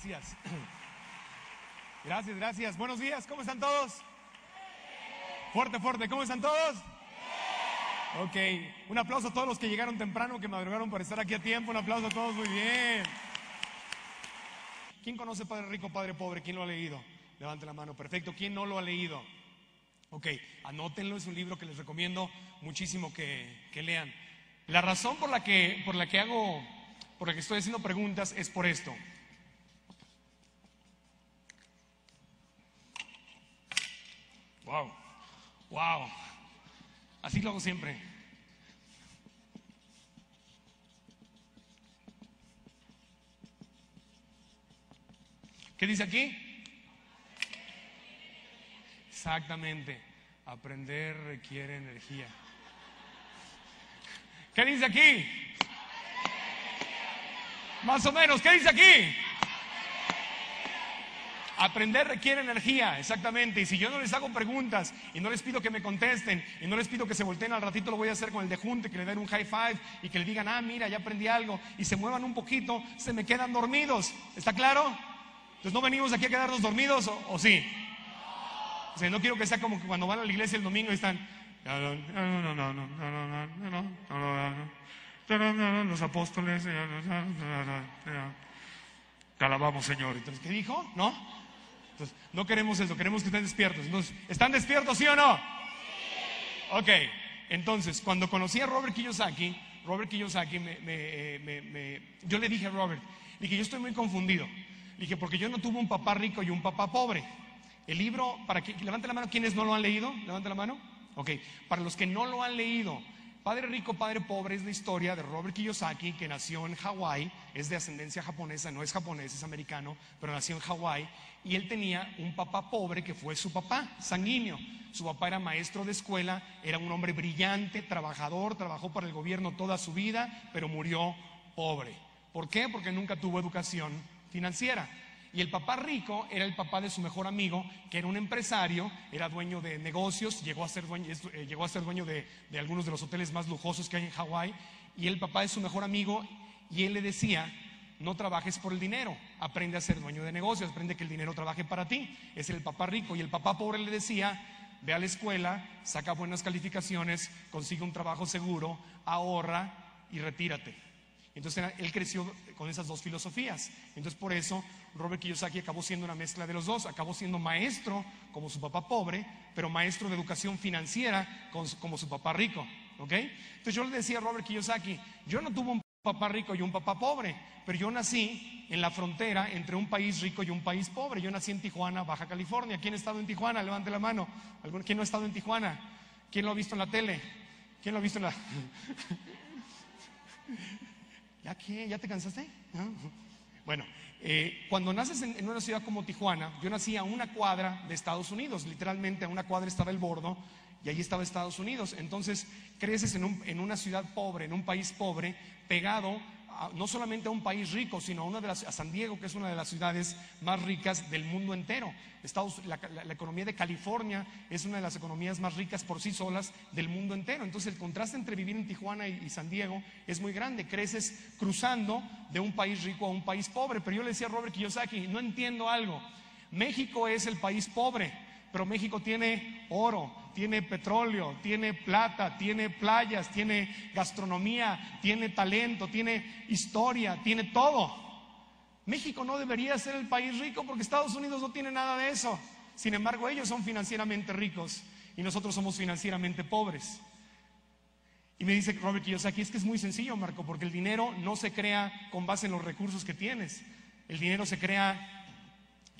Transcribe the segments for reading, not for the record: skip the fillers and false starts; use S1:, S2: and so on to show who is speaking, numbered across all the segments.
S1: Gracias. Gracias, gracias. Buenos días, ¿cómo están todos? Fuerte, fuerte, ¿cómo están todos? Ok, un aplauso a todos los que llegaron temprano, que madrugaron para estar aquí a tiempo. Un aplauso a todos, muy bien. ¿Quién conoce Padre Rico, Padre Pobre? ¿Quién lo ha leído? Levante la mano, perfecto. ¿Quién no lo ha leído? Ok, anótenlo, es un libro que les recomiendo muchísimo que lean. La razón por la que estoy haciendo preguntas es por esto. Wow, wow. Así lo hago siempre. ¿Qué dice aquí? Exactamente. Aprender requiere energía. ¿Qué dice aquí? Más o menos, ¿qué dice aquí? Aprender requiere energía, exactamente. Y si yo no les hago preguntas y no les pido que me contesten y no les pido que se volteen, al ratito lo voy a hacer con el de junte, que le den un high five y que le digan, mira, ya aprendí algo, y se muevan un poquito, se me quedan dormidos. ¿Está claro? Entonces no venimos aquí a quedarnos dormidos, ¿o sí? O sea, no quiero que sea como que cuando van a la iglesia el domingo y están los apóstoles, te alabamos, Señor. Entonces, ¿qué dijo? ¿No? Entonces, no queremos eso, queremos que estén despiertos. Entonces, ¿están despiertos, sí o no? Ok, entonces, cuando conocí a Robert Kiyosaki, yo le dije a Robert, yo estoy muy confundido. Le dije, porque yo no tuve un papá rico y un papá pobre. El libro, levante la mano, ¿quiénes no lo han leído? Levante la mano. Ok, para los que no lo han leído, Padre Rico, Padre Pobre es la historia de Robert Kiyosaki, que nació en Hawái, es de ascendencia japonesa, no es japonés, es americano, pero nació en Hawái, y él tenía un papá pobre que fue su papá, sanguíneo. Su papá era maestro de escuela, era un hombre brillante, trabajador, trabajó para el gobierno toda su vida, pero murió pobre. ¿Por qué? Porque nunca tuvo educación financiera. Y el papá rico era el papá de su mejor amigo, que era un empresario, era dueño de negocios, llegó a ser dueño de algunos de los hoteles más lujosos que hay en Hawái. Y el papá de su mejor amigo, y él le decía, no trabajes por el dinero, aprende a ser dueño de negocios, aprende que el dinero trabaje para ti. Ese era el papá rico. Y el papá pobre le decía, ve a la escuela, saca buenas calificaciones, consigue un trabajo seguro, ahorra y retírate. Entonces él creció con esas dos filosofías. Entonces por eso Robert Kiyosaki acabó siendo una mezcla de los dos. Acabó siendo maestro como su papá pobre, pero maestro de educación financiera como su papá rico. ¿Ok? Entonces yo le decía a Robert Kiyosaki, yo no tuve un papá rico y un papá pobre, pero yo nací en la frontera entre un país rico y un país pobre. Yo nací en Tijuana, Baja California. ¿Quién ha estado en Tijuana? Levante la mano. ¿Quién no ha estado en Tijuana? ¿Quién lo ha visto en la tele? ¿Quién lo ha visto en la... ¿Ya qué? ¿Ya te cansaste? Bueno, cuando naces en una ciudad como Tijuana, yo nací a una cuadra de Estados Unidos, literalmente a una cuadra estaba el Bordo y allí estaba Estados Unidos. Entonces creces en una ciudad pobre, en un país pobre, pegado no solamente a un país rico, sino a San Diego, que es una de las ciudades más ricas del mundo entero. La economía de California es una de las economías más ricas por sí solas del mundo entero. Entonces el contraste entre vivir en Tijuana y San Diego es muy grande. Creces cruzando de un país rico a un país pobre. Pero yo le decía a Robert Kiyosaki, no entiendo algo. México es el país pobre, pero México tiene oro, tiene petróleo, tiene plata, tiene playas, tiene gastronomía, tiene talento, tiene historia, tiene todo. México no debería ser el país rico porque Estados Unidos no tiene nada de eso. Sin embargo, ellos son financieramente ricos y nosotros somos financieramente pobres. Y me dice Robert Kiyosaki, es que es muy sencillo, Marco, porque el dinero no se crea con base en los recursos que tienes. El dinero se crea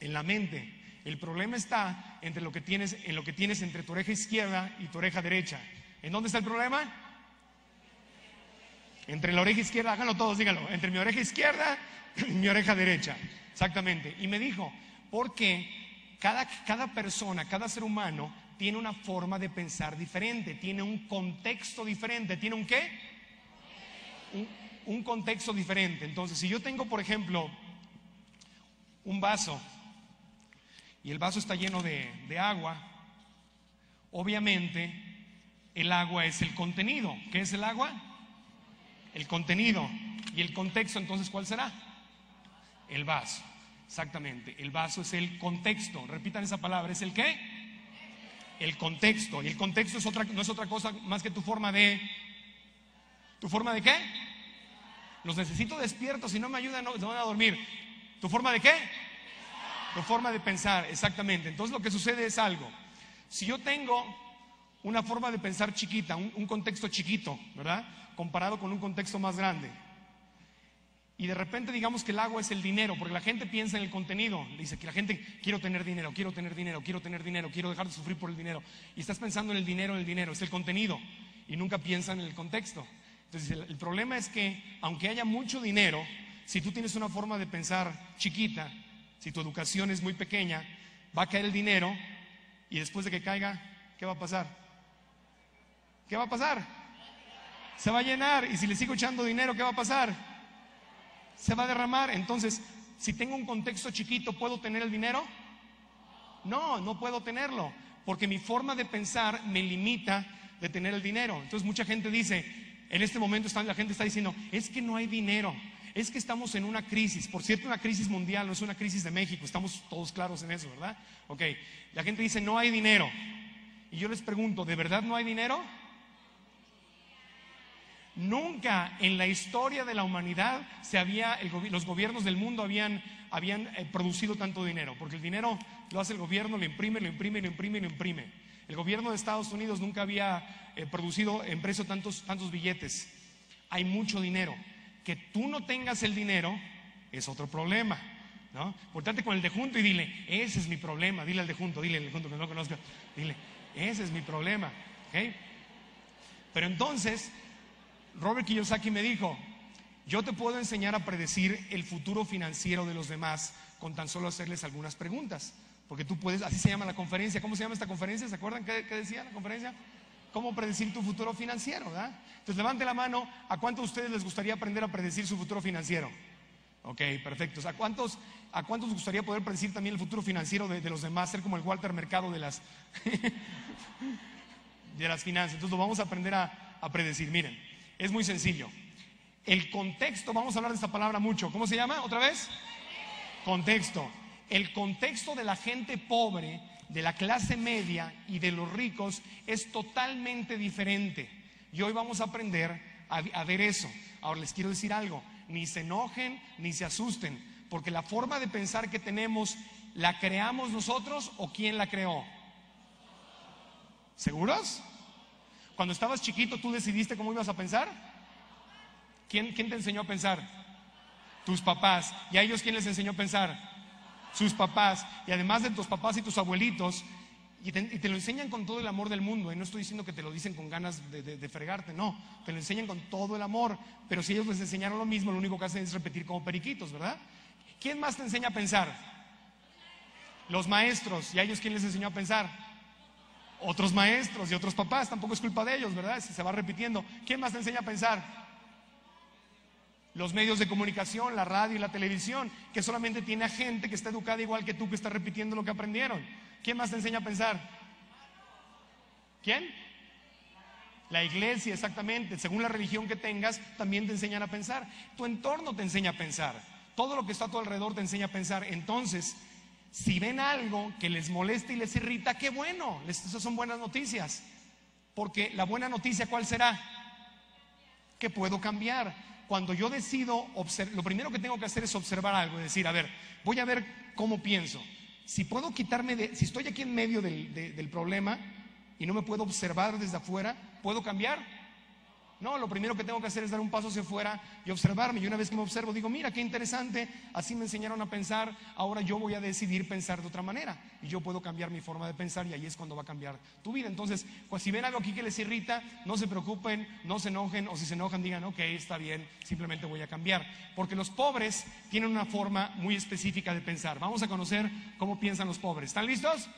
S1: en la mente. El problema está en lo que tienes entre tu oreja izquierda y tu oreja derecha. ¿En dónde está el problema? Entre la oreja izquierda, háganlo todos, díganlo. Entre mi oreja izquierda y mi oreja derecha. Exactamente. Y me dijo, porque cada persona, cada ser humano tiene una forma de pensar diferente, tiene un contexto diferente. ¿Tiene un qué? Un contexto diferente. Entonces, si yo tengo, por ejemplo, un vaso y el vaso está lleno de agua, obviamente el agua es el contenido. ¿Qué es el agua? El contenido. ¿Y el contexto entonces cuál será? El vaso. Exactamente, el vaso es el contexto. Repitan esa palabra, ¿es el qué? El contexto. Y el contexto no es otra cosa más que tu forma de... ¿Tu forma de qué? Los necesito despiertos, si no me ayudan no van a dormir. ¿Tu forma de qué? Tu forma de pensar, exactamente. Entonces lo que sucede es algo. Si yo tengo una forma de pensar chiquita, un contexto chiquito, ¿verdad? Comparado con un contexto más grande. Y de repente digamos que el agua es el dinero, porque la gente piensa en el contenido. Dice que la gente, quiero tener dinero, quiero tener dinero, quiero tener dinero, quiero dejar de sufrir por el dinero. Y estás pensando en el dinero, es el contenido. Y nunca piensan en el contexto. Entonces el problema es que, aunque haya mucho dinero, si tú tienes una forma de pensar chiquita, si tu educación es muy pequeña, va a caer el dinero y después de que caiga, ¿qué va a pasar? ¿Qué va a pasar? Se va a llenar, y si le sigo echando dinero, ¿qué va a pasar? Se va a derramar. Entonces, si tengo un contexto chiquito, ¿puedo tener el dinero? No, no puedo tenerlo, porque mi forma de pensar me limita de tener el dinero. Entonces mucha gente dice, en este momento la gente está diciendo, es que no hay dinero, es que estamos en una crisis. Por cierto, una crisis mundial, no es una crisis de México, estamos todos claros en eso, ¿verdad? Ok, la gente dice, no hay dinero. Y yo les pregunto, ¿de verdad no hay dinero? Nunca en la historia de la humanidad los gobiernos del mundo habían producido tanto dinero, porque el dinero lo hace el gobierno, lo imprime, lo imprime, lo imprime, lo imprime. El gobierno de Estados Unidos nunca había producido en precio tantos billetes. Hay mucho dinero. Que tú no tengas el dinero es otro problema, ¿no? Portate con el de junto y dile, ese es mi problema. Dile al de junto que no conozca, dile, ese es mi problema, ¿ok? Pero entonces Robert Kiyosaki me dijo, yo te puedo enseñar a predecir el futuro financiero de los demás con tan solo hacerles algunas preguntas. Porque tú puedes, así se llama la conferencia. ¿Cómo se llama esta conferencia? ¿Se acuerdan qué decía la conferencia? ¿Cómo predecir tu futuro financiero? ¿Verdad? Entonces levante la mano, ¿a cuántos de ustedes les gustaría aprender a predecir su futuro financiero? Ok, perfecto. ¿A cuántos les gustaría poder predecir también el futuro financiero de los demás? Ser como el Walter Mercado de las finanzas. Entonces lo vamos a aprender a predecir. Miren, es muy sencillo. El contexto, vamos a hablar de esta palabra mucho. ¿Cómo se llama? ¿Otra vez? Contexto. El contexto de la gente pobre, de la clase media y de los ricos es totalmente diferente. Y hoy vamos a aprender a ver eso. Ahora les quiero decir algo, ni se enojen ni se asusten, porque la forma de pensar que tenemos, ¿la creamos nosotros o quién la creó? ¿Seguros? Cuando estabas chiquito, ¿tú decidiste cómo ibas a pensar? ¿Quién te enseñó a pensar? Tus papás. ¿Y a ellos quién les enseñó a pensar? Sus papás. Y además de tus papás y tus abuelitos, y te lo enseñan con todo el amor del mundo. Y no estoy diciendo que te lo dicen con ganas de fregarte, no, te lo enseñan con todo el amor. Pero si ellos les enseñaron lo mismo, lo único que hacen es repetir como periquitos, ¿verdad? ¿Quién más te enseña a pensar? Los maestros. ¿Y a ellos quién les enseñó a pensar? Otros maestros y otros papás. Tampoco es culpa de ellos, ¿verdad? Si se va repitiendo. ¿Quién más te enseña a pensar? Los medios de comunicación, la radio y la televisión, que solamente tiene a gente que está educada igual que tú, que está repitiendo lo que aprendieron. ¿Quién más te enseña a pensar? ¿Quién? La iglesia, exactamente. Según la religión que tengas, también te enseñan a pensar. Tu entorno te enseña a pensar. Todo lo que está a tu alrededor te enseña a pensar. Entonces, si ven algo que les molesta y les irrita, qué bueno. Esas son buenas noticias. Porque la buena noticia, ¿cuál será? Que puedo cambiar. Cuando yo decido, lo primero que tengo que hacer es observar algo, es decir, a ver, voy a ver cómo pienso. Si puedo si estoy aquí en medio del problema y no me puedo observar desde afuera, ¿puedo cambiar? No, lo primero que tengo que hacer es dar un paso hacia afuera y observarme. Y una vez que me observo, digo, mira, qué interesante, así me enseñaron a pensar, ahora yo voy a decidir pensar de otra manera. Y yo puedo cambiar mi forma de pensar y ahí es cuando va a cambiar tu vida. Entonces, pues si ven algo aquí que les irrita, no se preocupen, no se enojen, o si se enojan digan, ok, está bien, simplemente voy a cambiar. Porque los pobres tienen una forma muy específica de pensar. Vamos a conocer cómo piensan los pobres. ¿Están listos?